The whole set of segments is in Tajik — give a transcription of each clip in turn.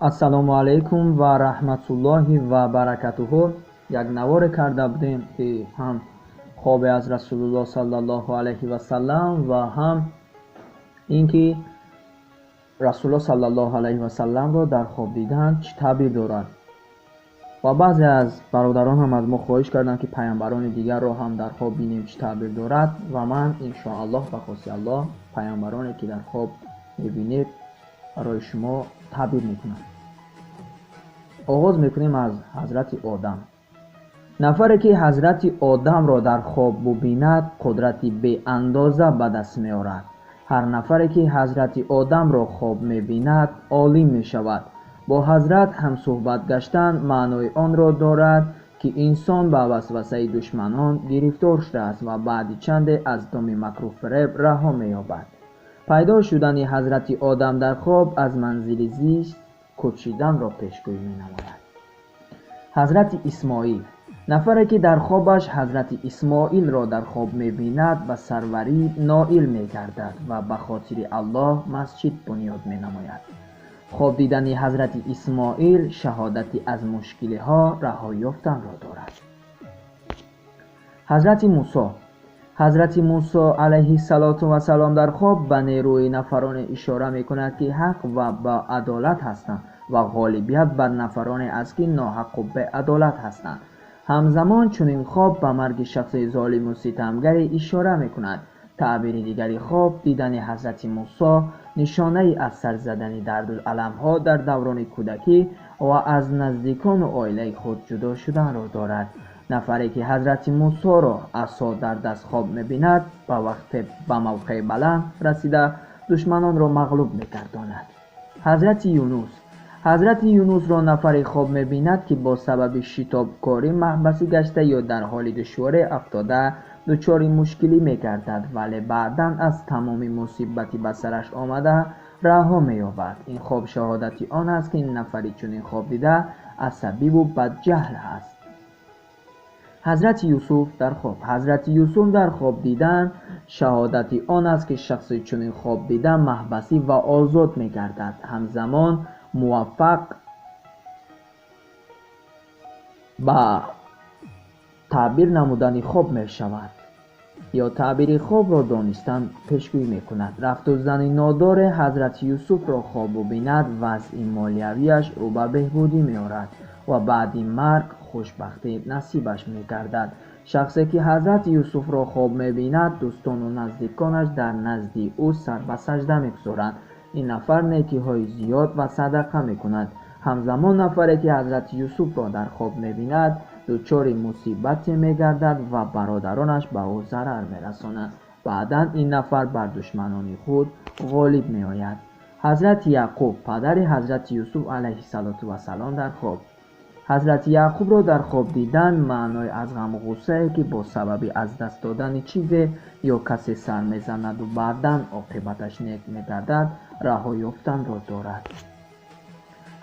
ассалому алайкум ва раҳматуллоҳи ва баракатуҳу. Як наворе карда будем ки ҳам хобе аз расулуллоҳ саллаллоҳу алайҳи васаллам ва ҳам ин ки расулуллоҳ саллаллоҳу алайҳи васалламро дар хоб дидан чӣ таъбир дорад. ва баъзе аз бародарон ҳам аз мо хоҳиш карданд ки паямбарони дигарро ҳам дар хоб бинем чӣ таъбир дорад ва ман иншоаллоҳ ба хоси аллоҳ паямбароне ки дар хоб мебинед барои шумо таъбир мекунам. оғоз мекунем аз ҳазрати одам. нафаре ки ҳазрати одамро дар хоб бубинад қудрати беандоза ба даст меорад. ҳар нафаре ки ҳазрати одамро хоб мебинад олим мешавад. бо ҳазрат ҳамсӯҳбат гаштан маънои онро дорад ки инсон ба васвасаи душманон гирифтор шудааст ва баъди чанде аз доми макру фиреб раҳо меёбад. пайдо шудани ҳазрати одам дар хоб аз манзили зист кӯчиданро пешгӯӣ менамояд. ҳазрати исмоил. нафаре ки дар хобаш ҳазрати исмоилро дар хоб мебинад ба сарварӣ ноил мегардад ва ба хотири аллоҳ масҷид бунёд менамояд. хоб дидани ҳазрати исмоил шаҳодати аз мушкилиҳо раҳо ёфтанро дорад. ҳазрати мусо. ҳазрати мусо алайҳи салоту вассалом дар хоб ба нерӯи нафароне ишора мекунад ки ҳақ ва ба адолат ҳастанд ва ғолибият бар нафароне аст ки ноҳақу беадолат ҳастанд. ҳамзамон чунин хоб ба марги шахси золиму ситамгаре ишора мекунад. таъбири дигари хоб дидани ҳазрати мусо нишонаи аз сар задани дарду аламҳо дар даврони кӯдакӣ ва аз наздикону оилаи худ ҷудо шуданро дорад. нафаре ки ҳазрати мусоро асо дар даст хоб мебинад ба мавқеъи баланд расида душманонро мағлуб мегардонад. ҳазрати юнус. ҳазрати юнусро нафаре хоб мебинад ки бо сабаби шитобкорӣ маҳбасӣ гашта ё дар ҳоли душворӣ афтода дучори мушкилӣ мегардад, вале баъдан аз тамоми мусибати ба сараш омада раҳо меёбад. ин хоб шаҳодати он аст ки нафари чунин хоб дида асабиву бадҷаҳл аст. ҳазрати юсуф дар хоб. ҳазрати юсуф дар хоб дидан шаҳодати он аст ки шахси чунин хоб дида маҳбасӣ ва озод мегардад. ҳамзамон муваффақ ба таъбир намудани хоб мешавад ё таъбири хобро донистан пешгӯӣ мекунад. рафту зани нодоре ҳазрати юсуфро хоб бубинад вазъи молиявиаш ӯ ба беҳбудӣ меорад ва баъди марг хушбахтӣ насибаш мегардад. шахсе ки ҳазрати юсуфро хоб мебинад дӯстону наздиконаш дар назди ӯ сар ба сажда мегузоранд. ин нафар некиҳои зиёд ва садақа мекунад. ҳамзамон нафаре ки ҳазрати юсуфро дар хоб мебинад дучори мусибате мегардад ва бародаронаш ба ӯ зарар мерасонанд. баъдан ин нафар бар душманони худ ғолиб меояд. ҳазрати яъқуб падари ҳазрати юсуф алайҳи салоту вассалом дар хоб. ҳазрати яъқубро дар хоб дидан маънои аз ғаму ғуссае ки бо сабаби аз даст додани чизе ё касе сар мезанаду баъдан оқибаташ нек мегардад раҳо ёфтанро дорад.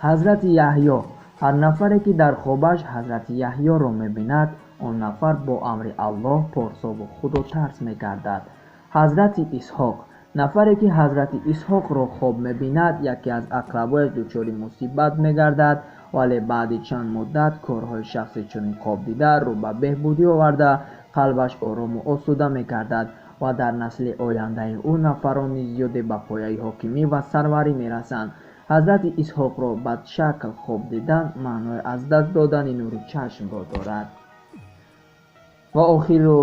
ҳазрати яҳьё. ҳар нафаре ки дар хобаш ҳазрати яҳьёро мебинад он нафар бо амри аллоҳ порсову худу тарс мегардад. ҳазрати исҳоқ. нафаре ки ҳазрати исҳоқро хоб мебинад яке аз ақрабояш дучори мусибат мегардад, вале баъди чанд муддат корҳои шахси чунин хоб дида рӯ ба беҳбудӣ оварда қалбаш орому осуда мегардад ва дар насли ояндаи ӯ нафарони зиёде ба пояи ҳокимӣ ва сарварӣ мерасанд. ҳазрати исҳоқро бадшакл хоб дидан маънои аз даст додани нури чашмро дорад. ва охиру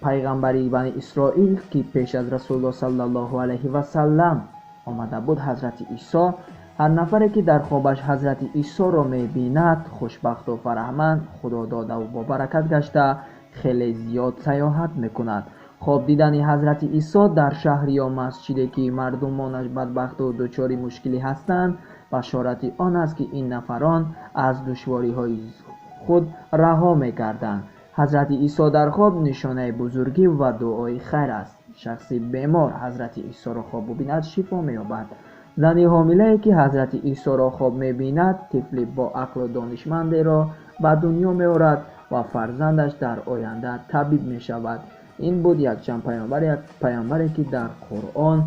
пайғамбари бани исроил ки пеш аз расулуллоҳ саллаллоҳу алайҳи васаллам омада буд ҳазрати исо. ҳар нафаре ки дар хобаш ҳазрати исоро мебинад хушбахту фараҳманд худододаву бобаракат гашта хеле зиёд саёҳат мекунад. хоб дидани ҳазрати исо дар шаҳр ё масҷиде ки мардумонаш бадбахту дучори мушкилӣ ҳастанд башорати он аст ки ин нафарон аз душвориҳои худ раҳо мегарданд. ҳазрати исо дар хоб нишонаи бузургӣ ва дуои хайр аст. шахси бемор ҳазрати исоро хоб бубинад шифо меёбад. зани ҳомилае ки ҳазрати исоро хоб мебинад тифли бо ақлу донишмандеро ба дунё меорад ва фарзандаш дар оянда табиб мешавад. ин буд якчанд паёмбаре ки дар қуръон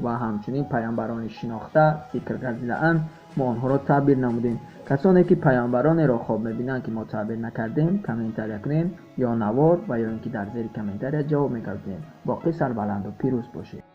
و همچنین پیامبران شناخته ذکر گردیده‌اند. ما آنها را تعبیر نمودیم. کسانی که پیامبران را خواب میبینند که ما تعبیر نکردیم کامنتر کنین یا نوار و یا اینکه در زیر کامنتر جواب میگردیم. باقی سربلند و پیروز باشید.